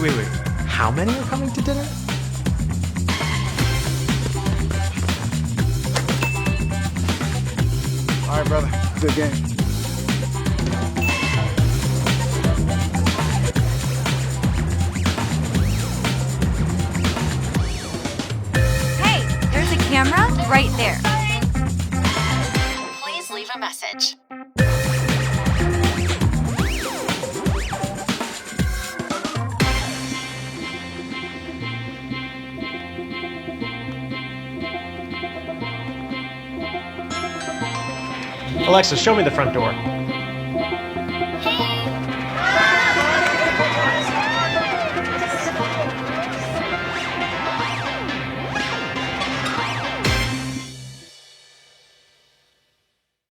Wait. How many are coming to dinner? All right, brother. Good game. Hey, there's a camera right there. Please leave a message. Alexa, show me the front door.